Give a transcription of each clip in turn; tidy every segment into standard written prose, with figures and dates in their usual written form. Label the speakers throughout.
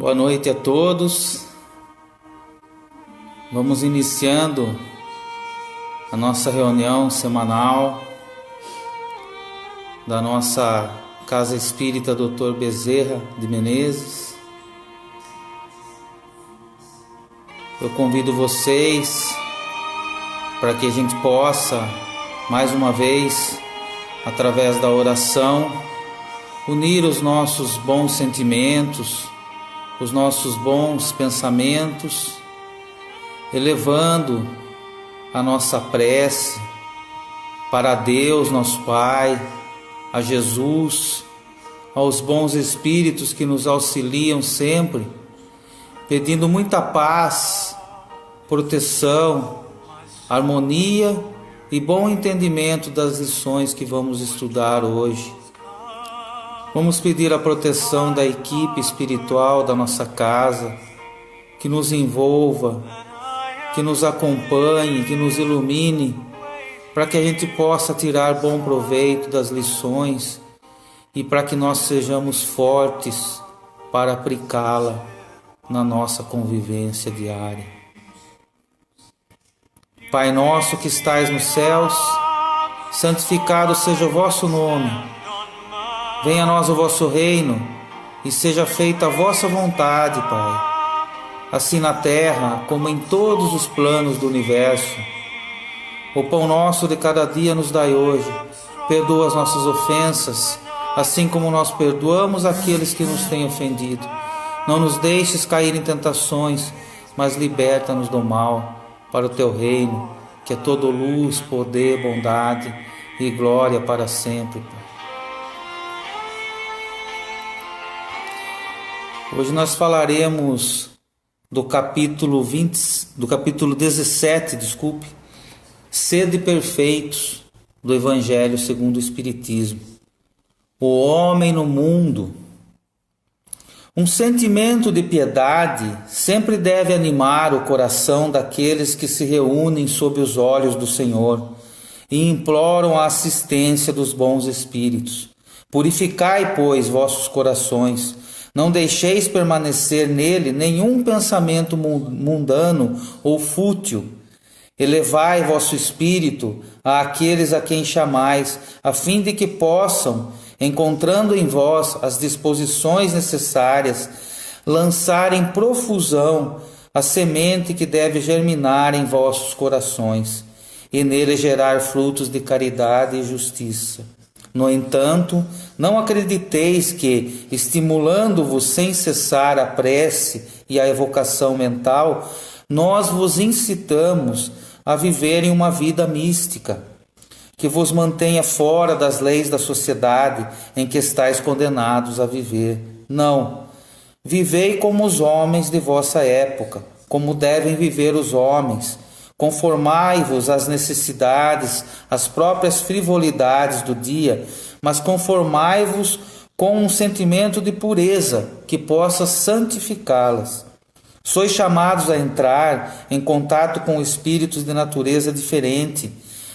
Speaker 1: Boa noite a todos. Vamos iniciando a nossa reunião semanal da nossa Casa Espírita Dr. Bezerra de Menezes. Eu convido vocês para que a gente possa, mais uma vez, através da oração, unir os nossos bons sentimentos, os nossos bons pensamentos, elevando a nossa prece para Deus, nosso Pai, a Jesus, aos bons espíritos que nos auxiliam sempre, pedindo muita paz, proteção, harmonia e bom entendimento das lições que vamos estudar hoje. Vamos pedir a proteção da equipe espiritual da nossa casa, que nos envolva, que nos acompanhe, que nos ilumine, para que a gente possa tirar bom proveito das lições e para que nós sejamos fortes para aplicá-la na nossa convivência diária. Pai nosso que estais nos céus, santificado seja o vosso nome. Venha a nós o vosso reino e seja feita a vossa vontade, Pai, assim na terra como em todos os planos do universo. O pão nosso de cada dia nos dai hoje. Perdoa as nossas ofensas, assim como nós perdoamos aqueles que nos têm ofendido. Não nos deixes cair em tentações, mas liberta-nos do mal, para o teu reino, que é todo luz, poder, bondade e glória para sempre, Pai. Hoje nós falaremos do capítulo 17, Sede perfeitos, do Evangelho segundo o Espiritismo. O homem no mundo. Um sentimento de piedade sempre deve animar o coração daqueles que se reúnem sob os olhos do Senhor e imploram a assistência dos bons espíritos. Purificai, pois, vossos corações. Não deixeis permanecer nele nenhum pensamento mundano ou fútil. Elevai vosso espírito àqueles a quem chamais, a fim de que possam, encontrando em vós as disposições necessárias, lançar em profusão a semente que deve germinar em vossos corações, e nele gerar frutos de caridade e justiça. No entanto, não acrediteis que, estimulando-vos sem cessar a prece e a evocação mental, nós vos incitamos a viverem uma vida mística, que vos mantenha fora das leis da sociedade em que estáis condenados a viver. Não. Vivei como os homens de vossa época, como devem viver os homens. Conformai-vos às necessidades, às próprias frivolidades do dia, mas conformai-vos com um sentimento de pureza que possa santificá-las. Sois chamados a entrar em contato com espíritos de natureza diferente,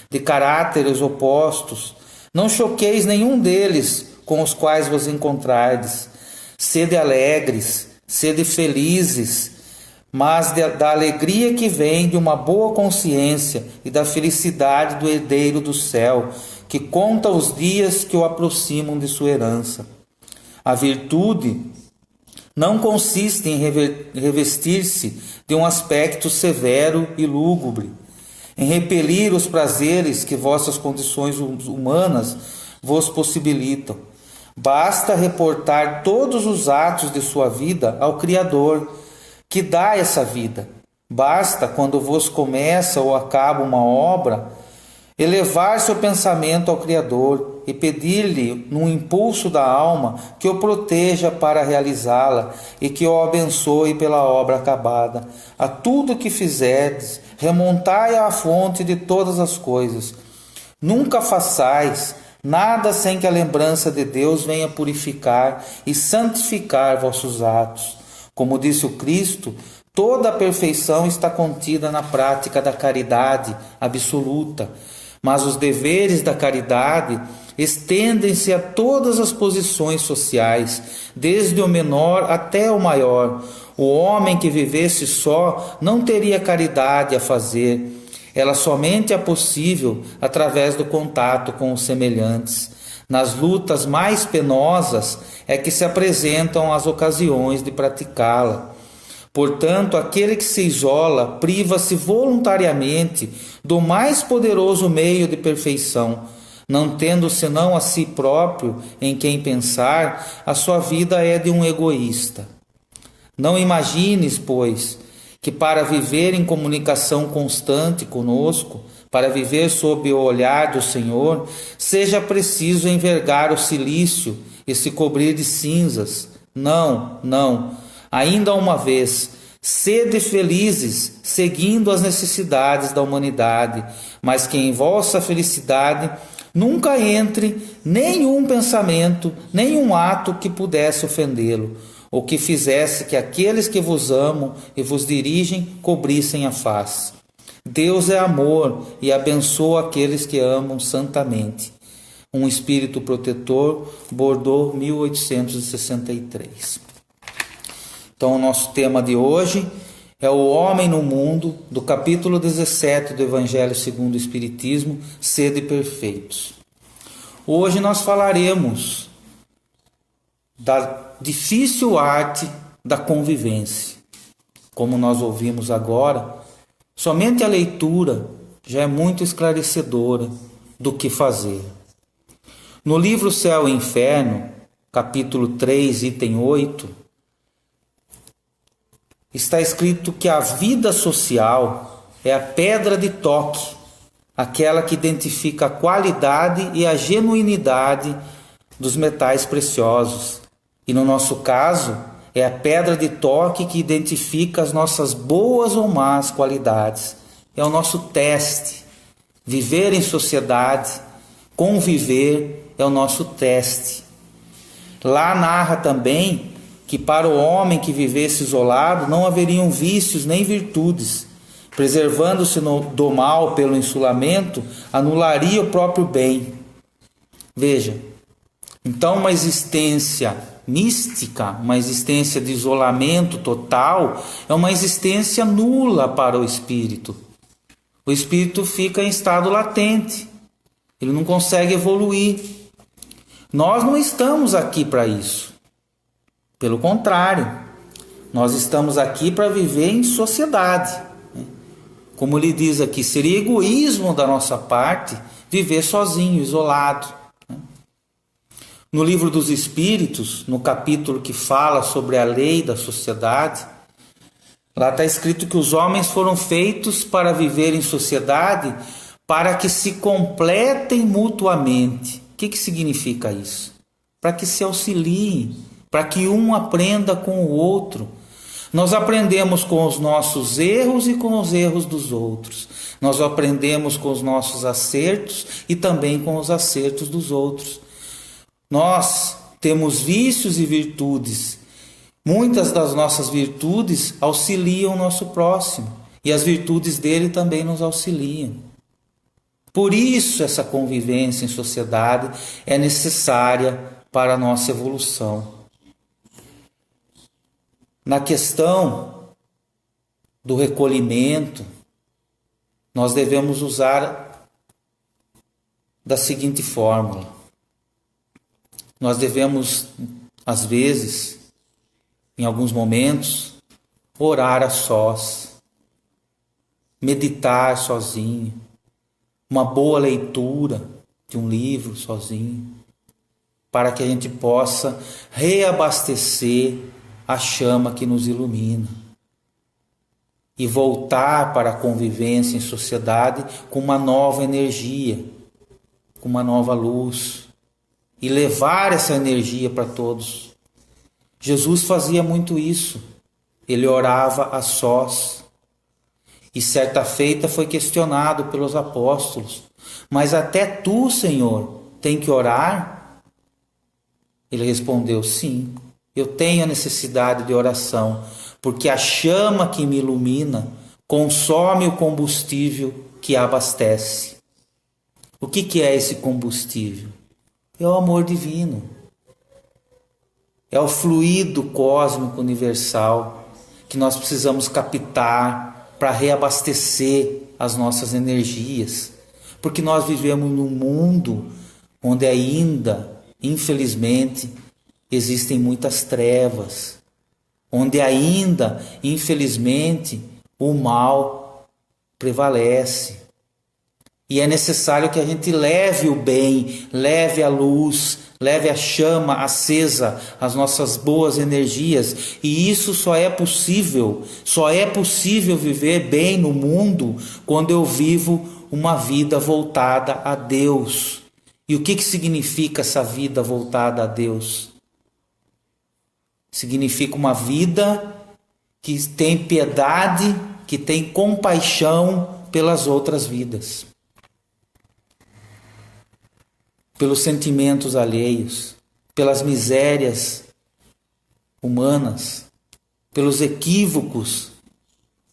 Speaker 1: de caráteres opostos. Não choqueis nenhum deles com os quais vos encontrardes. Sede alegres, sede felizes, mas da alegria que vem de uma boa consciência e da felicidade do herdeiro do céu, que conta os dias que o aproximam de sua herança. A virtude não consiste em revestir-se de um aspecto severo e lúgubre, em repelir os prazeres que vossas condições humanas vos possibilitam. Basta reportar todos os atos de sua vida ao Criador, que dá essa vida. Basta, quando vos começa ou acaba uma obra, elevar seu pensamento ao Criador e pedir-lhe, num impulso da alma, que o proteja para realizá-la e que o abençoe pela obra acabada. A tudo que fizerdes, remontai à fonte de todas as coisas. Nunca façais nada sem que a lembrança de Deus venha purificar e santificar vossos atos. Como disse o Cristo, toda a perfeição está contida na prática da caridade absoluta, mas os deveres da caridade estendem-se a todas as posições sociais, desde o menor até o maior. O homem que vivesse só não teria caridade a fazer. Ela somente é possível através do contato com os semelhantes. Nas lutas mais penosas é que se apresentam as ocasiões de praticá-la. Portanto, aquele que se isola priva-se voluntariamente do mais poderoso meio de perfeição. Não tendo senão a si próprio em quem pensar, a sua vida é de um egoísta. Não imagines, pois, que para viver em comunicação constante conosco, para viver sob o olhar do Senhor, seja preciso envergar o cilício e se cobrir de cinzas. Não, não. Ainda uma vez, sede felizes, seguindo as necessidades da humanidade, mas que em vossa felicidade nunca entre nenhum pensamento, nenhum ato que pudesse ofendê-lo, ou que fizesse que aqueles que vos amam e vos dirigem cobrissem a face. Deus é amor e abençoa aqueles que amam santamente. Um espírito protetor, Bordeaux, 1863. Então, o nosso tema de hoje é o homem no mundo, do capítulo 17 do Evangelho segundo o Espiritismo, sede perfeitos. Hoje nós falaremos da difícil arte da convivência. Como nós ouvimos agora, somente a leitura já é muito esclarecedora do que fazer. No livro Céu e Inferno, capítulo 3, item 8, está escrito que a vida social é a pedra de toque, aquela que identifica a qualidade e a genuinidade dos metais preciosos. E no nosso caso, é a pedra de toque que identifica as nossas boas ou más qualidades. É o nosso teste. Viver em sociedade, conviver, é o nosso teste. Lá narra também que para o homem que vivesse isolado não haveriam vícios nem virtudes. Preservando-se do mal pelo insulamento, anularia o próprio bem. Veja, então uma existência mística, uma existência de isolamento total, é uma existência nula para o espírito. O espírito fica em estado latente, ele não consegue evoluir. Nós não estamos aqui para isso. Pelo contrário, nós estamos aqui para viver em sociedade. Como ele diz aqui, seria egoísmo da nossa parte viver sozinho, isolado. No livro dos Espíritos, no capítulo que fala sobre a lei da sociedade, lá está escrito que os homens foram feitos para viver em sociedade para que se completem mutuamente. O que significa isso? Para que se auxiliem, para que um aprenda com o outro. Nós aprendemos com os nossos erros e com os erros dos outros. Nós aprendemos com os nossos acertos e também com os acertos dos outros. Nós temos vícios e virtudes. Muitas das nossas virtudes auxiliam o nosso próximo e as virtudes dele também nos auxiliam. Por isso essa convivência em sociedade é necessária para a nossa evolução. Na questão do recolhimento, nós devemos usar da seguinte fórmula. Nós devemos, às vezes, em alguns momentos, orar a sós, meditar sozinho, uma boa leitura de um livro sozinho, para que a gente possa reabastecer a chama que nos ilumina e voltar para a convivência em sociedade com uma nova energia, com uma nova luz, e levar essa energia para todos. Jesus fazia muito isso. Ele orava a sós. E certa feita foi questionado pelos apóstolos: mas até tu, Senhor, tem que orar? Ele respondeu: sim, eu tenho a necessidade de oração, porque a chama que me ilumina consome o combustível que abastece. O que é esse combustível? É o amor divino. É o fluido cósmico universal que nós precisamos captar para reabastecer as nossas energias. Porque nós vivemos num mundo onde ainda, infelizmente, existem muitas trevas. Onde ainda, infelizmente, o mal prevalece. E é necessário que a gente leve o bem, leve a luz, leve a chama acesa, as nossas boas energias. E isso só é possível viver bem no mundo quando eu vivo uma vida voltada a Deus. E o que significa essa vida voltada a Deus? Significa uma vida que tem piedade, que tem compaixão pelas outras vidas. Pelos sentimentos alheios, pelas misérias humanas, pelos equívocos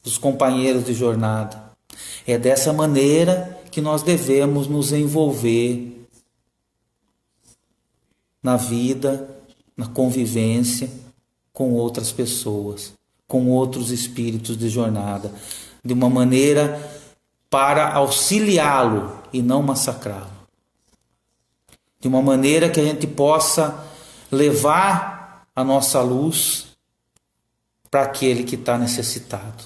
Speaker 1: dos companheiros de jornada. É dessa maneira que nós devemos nos envolver na vida, na convivência com outras pessoas, com outros espíritos de jornada, de uma maneira para auxiliá-lo e não massacrá-lo. De uma maneira que a gente possa levar a nossa luz para aquele que está necessitado.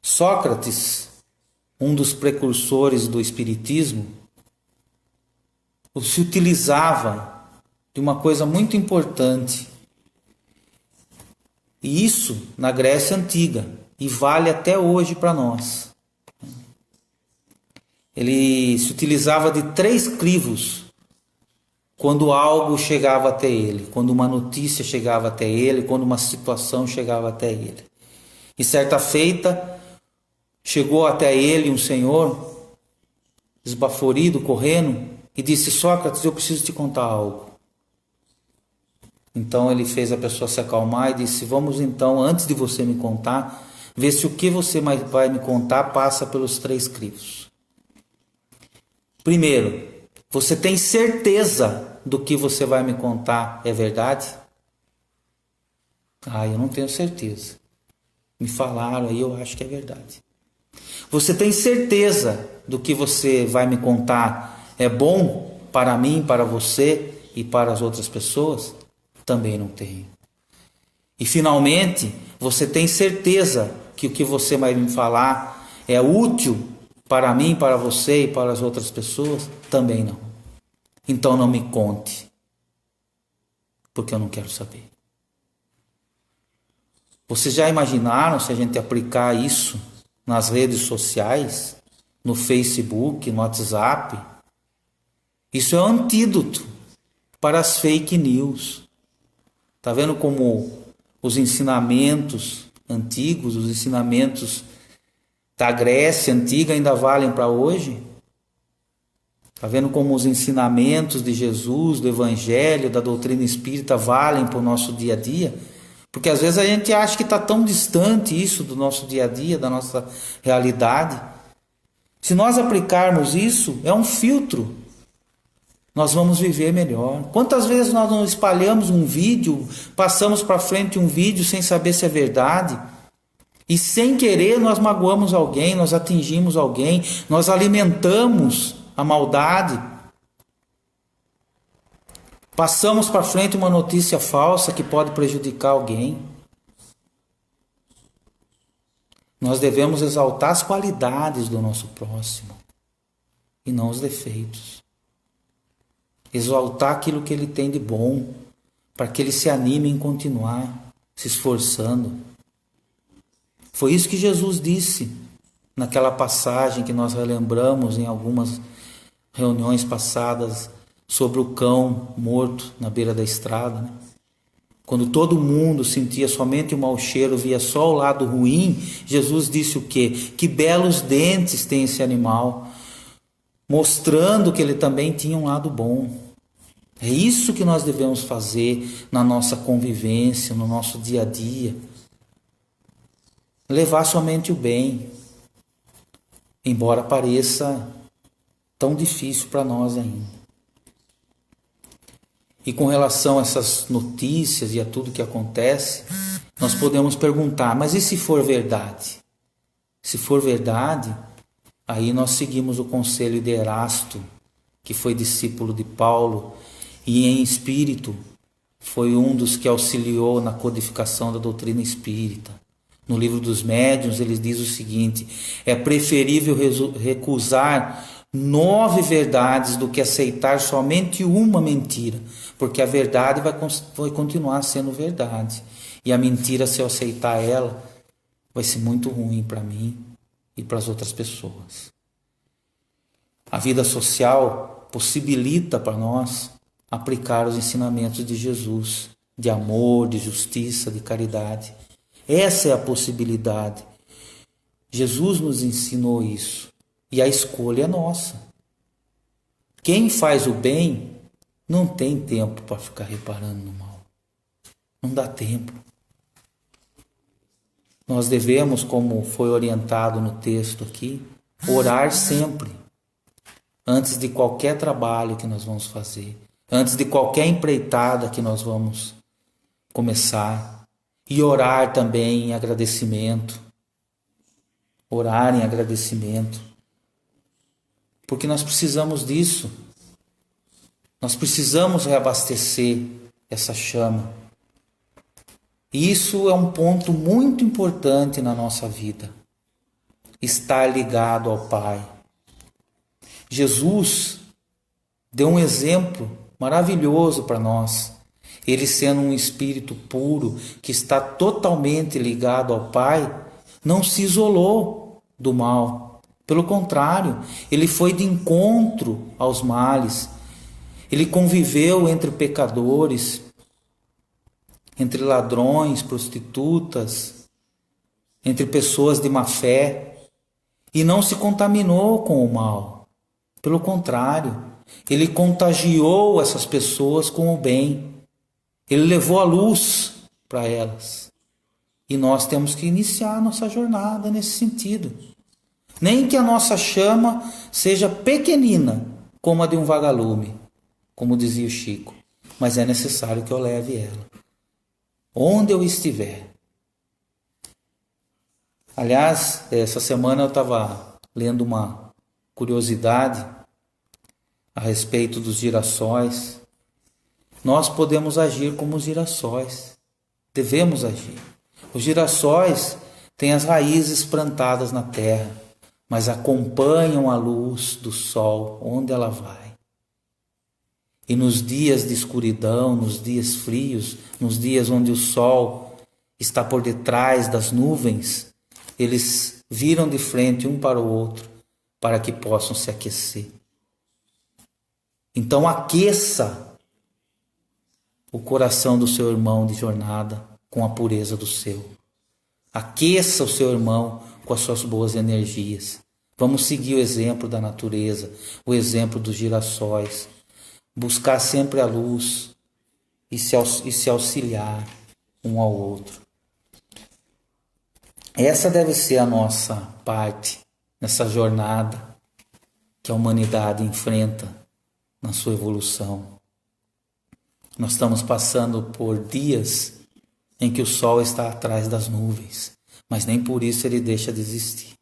Speaker 1: Sócrates, um dos precursores do Espiritismo, se utilizava de uma coisa muito importante. E isso na Grécia Antiga, e vale até hoje para nós. Ele se utilizava de 3 crivos quando algo chegava até ele, quando uma notícia chegava até ele, quando uma situação chegava até ele. E certa feita, chegou até ele um senhor, esbaforido, correndo, e disse: Sócrates, eu preciso te contar algo. Então ele fez a pessoa se acalmar e disse: vamos então, antes de você me contar, ver se o que você vai me contar passa pelos 3 crivos. Primeiro, você tem certeza do que você vai me contar é verdade? Eu não tenho certeza. Me falaram aí, eu acho que é verdade. Você tem certeza do que você vai me contar é bom para mim, para você e para as outras pessoas? Também não tenho. E finalmente, você tem certeza que o que você vai me falar é útil para mim, para você e para as outras pessoas? Também não. Então não me conte, porque eu não quero saber. Vocês já imaginaram se a gente aplicar isso nas redes sociais, no Facebook, no WhatsApp? Isso é um antídoto para as fake news. Está vendo como os ensinamentos antigos, os ensinamentos da Grécia Antiga ainda valem para hoje? Está vendo como os ensinamentos de Jesus, do Evangelho, da doutrina espírita valem para o nosso dia a dia? Porque às vezes a gente acha que está tão distante isso do nosso dia a dia, da nossa realidade. Se nós aplicarmos isso, é um filtro. Nós vamos viver melhor. Quantas vezes nós não espalhamos um vídeo, passamos para frente um vídeo sem saber se é verdade, e sem querer nós magoamos alguém, nós atingimos alguém, nós alimentamos a maldade. Passamos para frente uma notícia falsa que pode prejudicar alguém. Nós devemos exaltar as qualidades do nosso próximo e não os defeitos. Exaltar aquilo que ele tem de bom, para que ele se anime em continuar se esforçando. Foi isso que Jesus disse naquela passagem que nós relembramos em algumas reuniões passadas sobre o cão morto na beira da estrada, né? Quando todo mundo sentia somente o mau cheiro, via só o lado ruim, Jesus disse o quê? Que belos dentes tem esse animal, mostrando que ele também tinha um lado bom. É isso que nós devemos fazer na nossa convivência, no nosso dia a dia. Levar somente o bem, embora pareça tão difícil para nós ainda. E com relação a essas notícias e a tudo que acontece, nós podemos perguntar, mas e se for verdade? Se for verdade, aí nós seguimos o conselho de Erasto, que foi discípulo de Paulo e em espírito foi um dos que auxiliou na codificação da doutrina espírita. No livro dos Médiuns ele diz o seguinte: é preferível recusar 9 verdades do que aceitar somente uma mentira, porque a verdade vai continuar sendo verdade e a mentira, se eu aceitar ela, vai ser muito ruim para mim e para as outras pessoas. A vida social possibilita para nós aplicar os ensinamentos de Jesus, de amor, de justiça, de caridade. Essa é a possibilidade. Jesus nos ensinou isso e a escolha é nossa. Quem faz o bem não tem tempo para ficar reparando no mal. Não dá tempo. Nós devemos, como foi orientado no texto aqui, orar sempre, antes de qualquer trabalho que nós vamos fazer, antes de qualquer empreitada que nós vamos começar, e orar também em agradecimento. Orar em agradecimento, porque nós precisamos disso. Nós precisamos reabastecer essa chama. Isso é um ponto muito importante na nossa vida. Estar ligado ao Pai. Jesus deu um exemplo maravilhoso para nós. Ele, sendo um espírito puro, que está totalmente ligado ao Pai, não se isolou do mal. Pelo contrário, ele foi de encontro aos males. Ele conviveu entre pecadores, entre ladrões, prostitutas, entre pessoas de má fé, e não se contaminou com o mal. Pelo contrário, ele contagiou essas pessoas com o bem. Ele levou a luz para elas. E nós temos que iniciar a nossa jornada nesse sentido. Nem que a nossa chama seja pequenina, como a de um vagalume, como dizia o Chico, mas é necessário que eu leve ela onde eu estiver. Aliás, essa semana eu estava lendo uma curiosidade a respeito dos girassóis. Nós podemos agir como os girassóis. Devemos agir. Os girassóis têm as raízes plantadas na terra, mas acompanham a luz do sol onde ela vai. E nos dias de escuridão, nos dias frios, nos dias onde o sol está por detrás das nuvens, eles viram de frente um para o outro para que possam se aquecer. Então aqueça o coração do seu irmão de jornada com a pureza do seu. Aqueça o seu irmão com as suas boas energias. Vamos seguir o exemplo da natureza, o exemplo dos girassóis. Buscar sempre a luz e se auxiliar um ao outro. Essa deve ser a nossa parte nessa jornada que a humanidade enfrenta na sua evolução. Nós estamos passando por dias em que o sol está atrás das nuvens, mas nem por isso ele deixa de existir.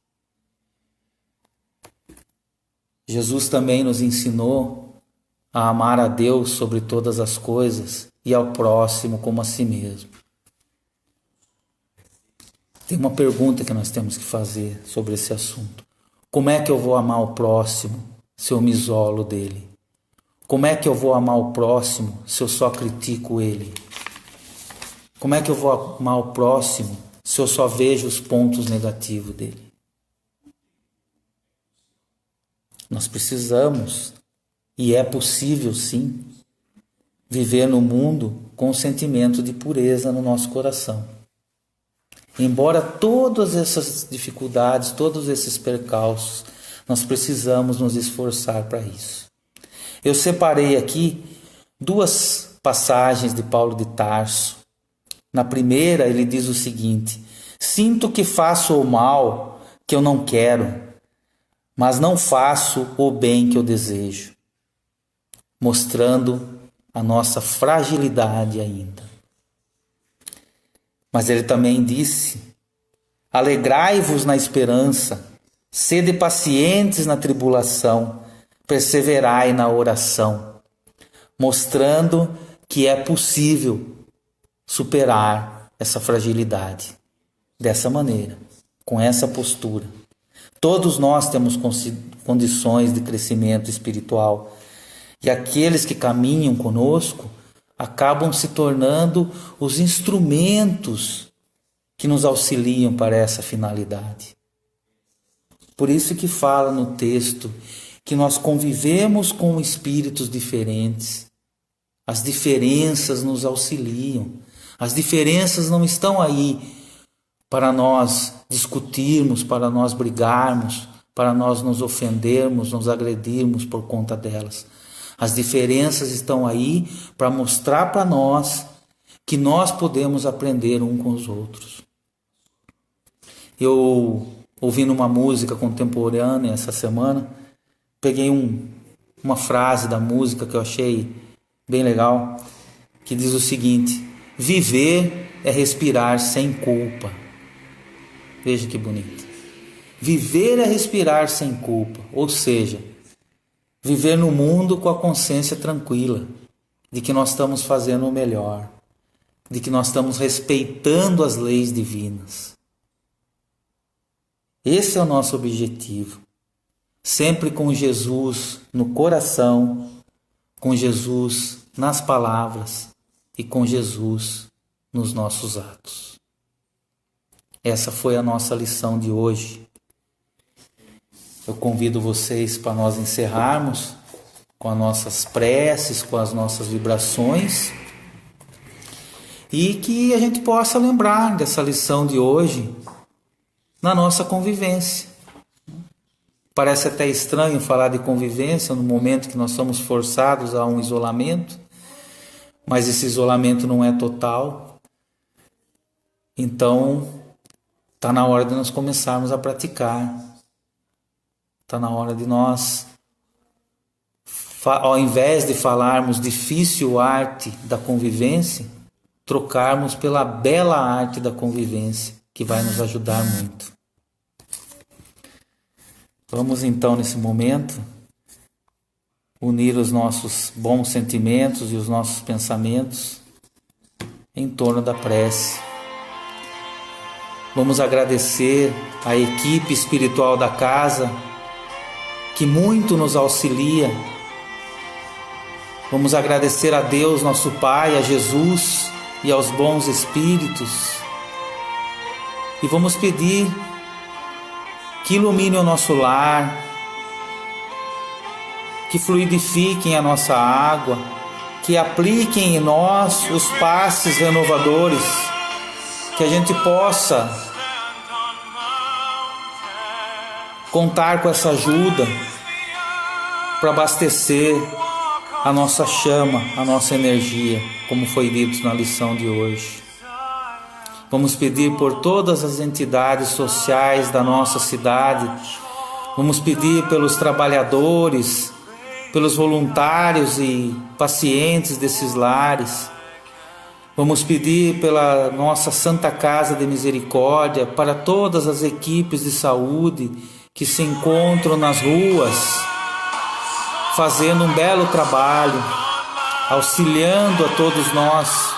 Speaker 1: Jesus também nos ensinou a amar a Deus sobre todas as coisas e ao próximo como a si mesmo. Tem uma pergunta que nós temos que fazer sobre esse assunto. Como é que eu vou amar o próximo se eu me isolo dele? Como é que eu vou amar o próximo se eu só critico ele? Como é que eu vou amar o próximo se eu só vejo os pontos negativos dele? Nós precisamos, e é possível sim, viver no mundo com um sentimento de pureza no nosso coração. Embora todas essas dificuldades, todos esses percalços, nós precisamos nos esforçar para isso. Eu separei aqui 2 passagens de Paulo de Tarso. Na primeira ele diz o seguinte: sinto que faço o mal que eu não quero, mas não faço o bem que eu desejo. Mostrando a nossa fragilidade ainda. Mas ele também disse: alegrai-vos na esperança, sede pacientes na tribulação, perseverai na oração, mostrando que é possível superar essa fragilidade dessa maneira, com essa postura. Todos nós temos condições de crescimento espiritual, e aqueles que caminham conosco acabam se tornando os instrumentos que nos auxiliam para essa finalidade. Por isso que fala no texto que nós convivemos com espíritos diferentes. As diferenças nos auxiliam. As diferenças não estão aí para nós discutirmos, para nós brigarmos, para nós nos ofendermos, nos agredirmos por conta delas. As diferenças estão aí para mostrar para nós que nós podemos aprender um com os outros. Eu, ouvindo uma música contemporânea essa semana, peguei uma frase da música que eu achei bem legal, que diz o seguinte: viver é respirar sem culpa. Veja que bonito. Viver é respirar sem culpa, ou seja, viver no mundo com a consciência tranquila de que nós estamos fazendo o melhor, de que nós estamos respeitando as leis divinas. Esse é o nosso objetivo. Sempre com Jesus no coração, com Jesus nas palavras e com Jesus nos nossos atos. Essa foi a nossa lição de hoje. Eu convido vocês para nós encerrarmos com as nossas preces, com as nossas vibrações, e que a gente possa lembrar dessa lição de hoje na nossa convivência. Parece até estranho falar de convivência no momento que nós somos forçados a um isolamento, mas esse isolamento não é total. Então, está na hora de nós começarmos a praticar. Está na hora de nós, ao invés de falarmos difícil arte da convivência, trocarmos pela bela arte da convivência, que vai nos ajudar muito. Vamos então, nesse momento, unir os nossos bons sentimentos e os nossos pensamentos em torno da prece. Vamos agradecer a equipe espiritual da casa, que muito nos auxilia. Vamos agradecer a Deus, nosso Pai, a Jesus e aos bons espíritos. E vamos pedir que ilumine o nosso lar, que fluidifiquem a nossa água, que apliquem em nós os passes renovadores, que a gente possa contar com essa ajuda para abastecer a nossa chama, a nossa energia, como foi dito na lição de hoje. Vamos pedir por todas as entidades sociais da nossa cidade, vamos pedir pelos trabalhadores, pelos voluntários e pacientes desses lares, vamos pedir pela nossa Santa Casa de Misericórdia, para todas as equipes de saúde que se encontram nas ruas, fazendo um belo trabalho, auxiliando a todos nós.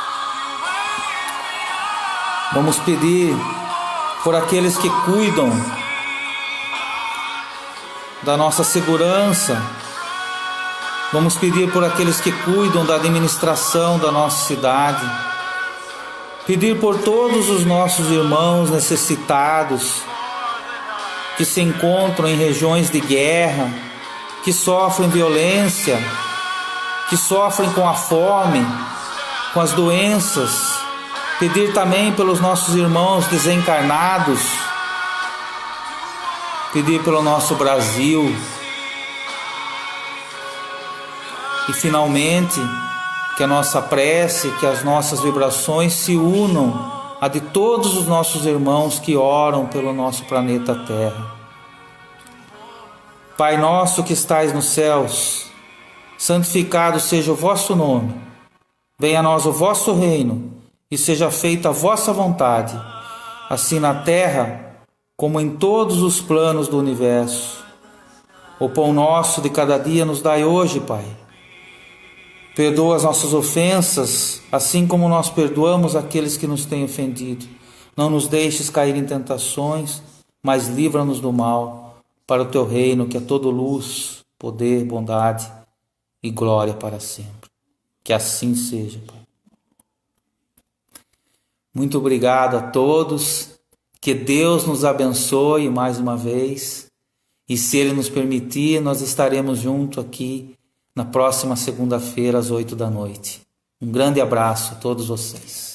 Speaker 1: Vamos pedir por aqueles que cuidam da nossa segurança. Vamos pedir por aqueles que cuidam da administração da nossa cidade. Pedir por todos os nossos irmãos necessitados que se encontram em regiões de guerra, que sofrem violência, que sofrem com a fome, com as doenças. Pedir também pelos nossos irmãos desencarnados. Pedir pelo nosso Brasil. E finalmente, que a nossa prece, que as nossas vibrações se unam a de todos os nossos irmãos que oram pelo nosso planeta Terra. Pai nosso que estais nos céus, santificado seja o vosso nome, venha a nós o vosso reino, e seja feita a vossa vontade, assim na terra como em todos os planos do universo. O pão nosso de cada dia nos dai hoje, Pai. Perdoa as nossas ofensas, assim como nós perdoamos aqueles que nos têm ofendido. Não nos deixes cair em tentações, mas livra-nos do mal, para o teu reino, que é todo luz, poder, bondade e glória para sempre. Que assim seja, Pai. Muito obrigado a todos, que Deus nos abençoe mais uma vez, e se Ele nos permitir, nós estaremos juntos aqui na próxima segunda-feira às 8 da noite. Um grande abraço a todos vocês.